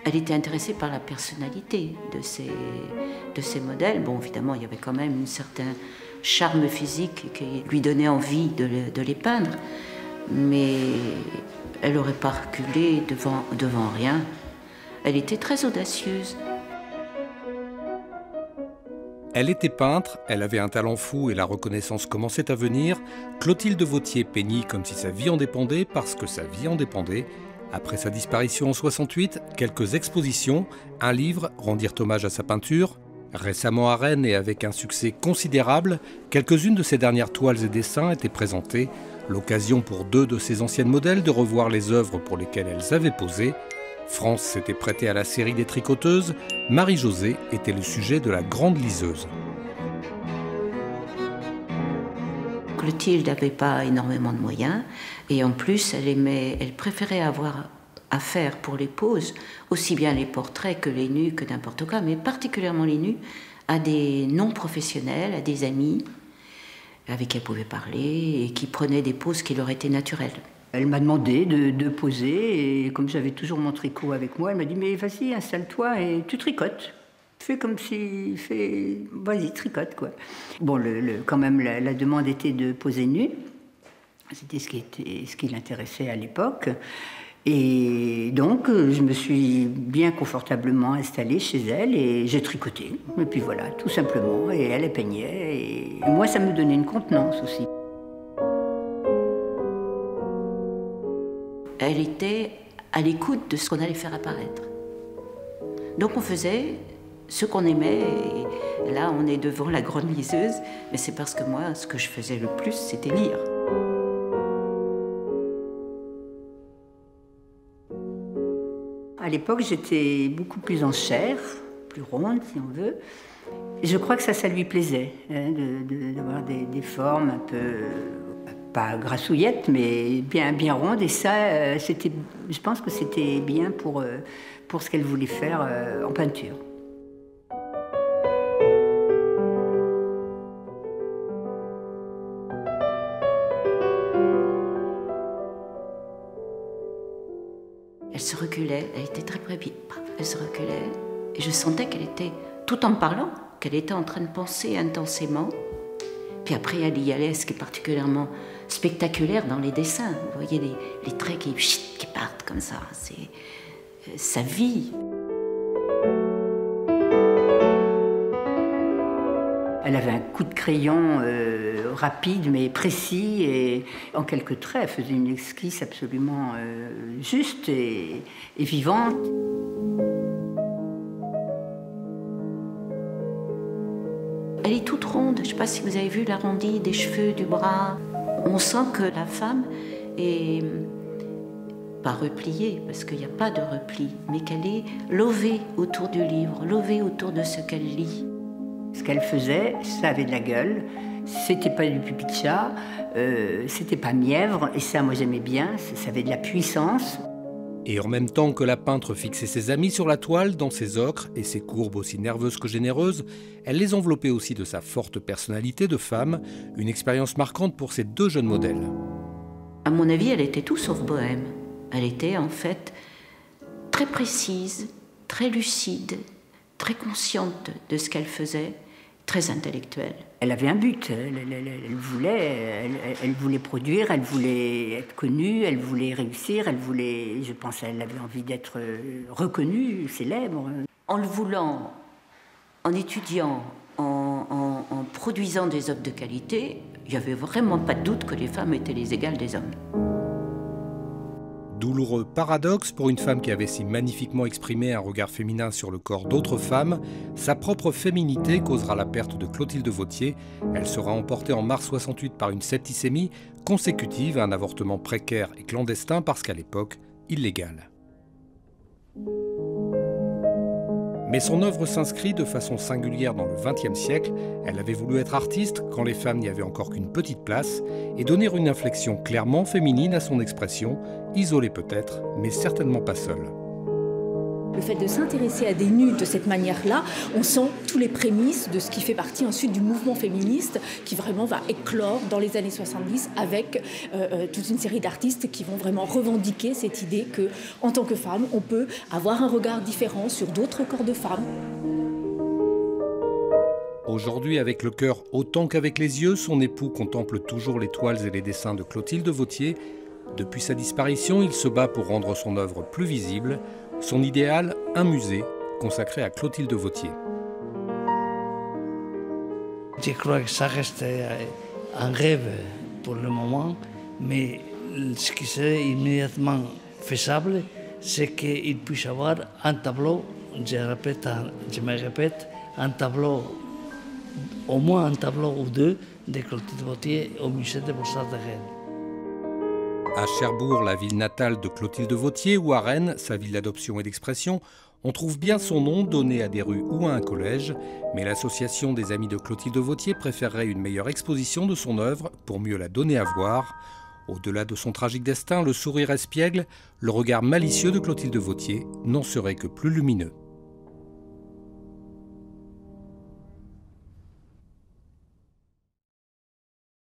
Elle était intéressée par la personnalité de ces modèles. Bon, évidemment, il y avait quand même un certain charme physique qui lui donnait envie de les peindre, mais elle n'aurait pas reculé devant rien. Elle était très audacieuse. Elle était peintre, elle avait un talent fou et la reconnaissance commençait à venir. Clotilde Vauthier peignit comme si sa vie en dépendait parce que sa vie en dépendait. Après sa disparition en 68, quelques expositions, un livre rendirent hommage à sa peinture. Récemment à Rennes et avec un succès considérable, quelques-unes de ses dernières toiles et dessins étaient présentées. L'occasion pour deux de ses anciennes modèles de revoir les œuvres pour lesquelles elles avaient posé. France s'était prêtée à la série des tricoteuses. Marie-Josée était le sujet de la grande liseuse. Clotilde n'avait pas énormément de moyens et en plus elle préférait avoir à faire pour les poses, aussi bien les portraits que les nus, que n'importe quoi, mais particulièrement les nus, à des non-professionnels, à des amis avec qui elle pouvait parler et qui prenaient des poses qui leur étaient naturelles. Elle m'a demandé de poser et comme j'avais toujours mon tricot avec moi, elle m'a dit « mais vas-y, installe-toi et tu tricotes. Fais comme si... Vas-y, tricote, quoi. » Bon, quand même, la demande était de poser nue. C'était ce qui l'intéressait à l'époque. Et donc, je me suis bien confortablement installée chez elle et j'ai tricoté. Et puis voilà, tout simplement. Et elle peignait. Et moi, ça me donnait une contenance aussi. Elle était à l'écoute de ce qu'on allait faire apparaître. Donc on faisait ce qu'on aimait. Et là, on est devant la grande liseuse. Mais c'est parce que moi, ce que je faisais le plus, c'était lire. À l'époque, j'étais beaucoup plus en chair, plus ronde, si on veut. Et je crois que ça lui plaisait, hein, d'avoir des formes un peu, pas grassouillettes, mais bien rondes. Et ça, je pense que c'était bien pour ce qu'elle voulait faire en peinture. Elle se reculait, elle était très puis elle se reculait. Et je sentais qu'elle était, tout en parlant, qu'elle était en train de penser intensément. Puis après, elle y allait, ce qui est particulièrement spectaculaire dans les dessins. Vous voyez les traits qui partent comme ça. C'est sa vie. Elle avait un coup de crayon rapide mais précis et en quelques traits, elle faisait une esquisse absolument juste et vivante. Elle est toute ronde, je ne sais pas si vous avez vu l'arrondi des cheveux, du bras. On sent que la femme est pas repliée, parce qu'il n'y a pas de repli, mais qu'elle est lovée autour du livre, lovée autour de ce qu'elle lit. Ce qu'elle faisait, ça avait de la gueule, c'était pas du pipi de chat, c'était pas mièvre, et ça, moi j'aimais bien, ça avait de la puissance. Et en même temps que la peintre fixait ses amis sur la toile, dans ses ocres et ses courbes aussi nerveuses que généreuses, elle les enveloppait aussi de sa forte personnalité de femme, une expérience marquante pour ces deux jeunes modèles. À mon avis, elle était tout sauf bohème. Elle était en fait très précise, très lucide, très consciente de ce qu'elle faisait, très intellectuelle. Elle avait un but, elle voulait produire, elle voulait être connue, elle voulait réussir, je pense qu'elle avait envie d'être reconnue, célèbre. En le voulant, en étudiant, en produisant des œuvres de qualité, il n'y avait vraiment pas de doute que les femmes étaient les égales des hommes. Douloureux paradoxe pour une femme qui avait si magnifiquement exprimé un regard féminin sur le corps d'autres femmes, sa propre féminité causera la perte de Clotilde Vauthier. Elle sera emportée en mars 68 par une septicémie consécutive à un avortement précaire et clandestin parce qu'à l'époque, illégal. Mais son œuvre s'inscrit de façon singulière dans le XXe siècle. Elle avait voulu être artiste quand les femmes n'y avaient encore qu'une petite place et donner une inflexion clairement féminine à son expression, isolée peut-être, mais certainement pas seule. le fait de s'intéresser à des nus de cette manière-là, on sent tous les prémices de ce qui fait partie ensuite du mouvement féministe qui vraiment va éclore dans les années 70 avec toute une série d'artistes qui vont vraiment revendiquer cette idée que, en tant que femme, on peut avoir un regard différent sur d'autres corps de femmes. Aujourd'hui, avec le cœur autant qu'avec les yeux, son époux contemple toujours les toiles et les dessins de Clotilde Vauthier. Depuis sa disparition, il se bat pour rendre son œuvre plus visible. Son idéal, un musée consacré à Clotilde Vauthier. Je crois que ça reste un rêve pour le moment, mais ce qui serait immédiatement faisable, c'est qu'il puisse avoir un tableau, je me répète, un tableau, au moins un tableau ou deux de Clotilde Vauthier au musée des Beaux-Arts de Rennes. À Cherbourg, la ville natale de Clotilde Vauthier, ou à Rennes, sa ville d'adoption et d'expression, on trouve bien son nom donné à des rues ou à un collège, mais l'association des amis de Clotilde Vauthier préférerait une meilleure exposition de son œuvre pour mieux la donner à voir. Au-delà de son tragique destin, le sourire espiègle, le regard malicieux de Clotilde Vauthier n'en serait que plus lumineux.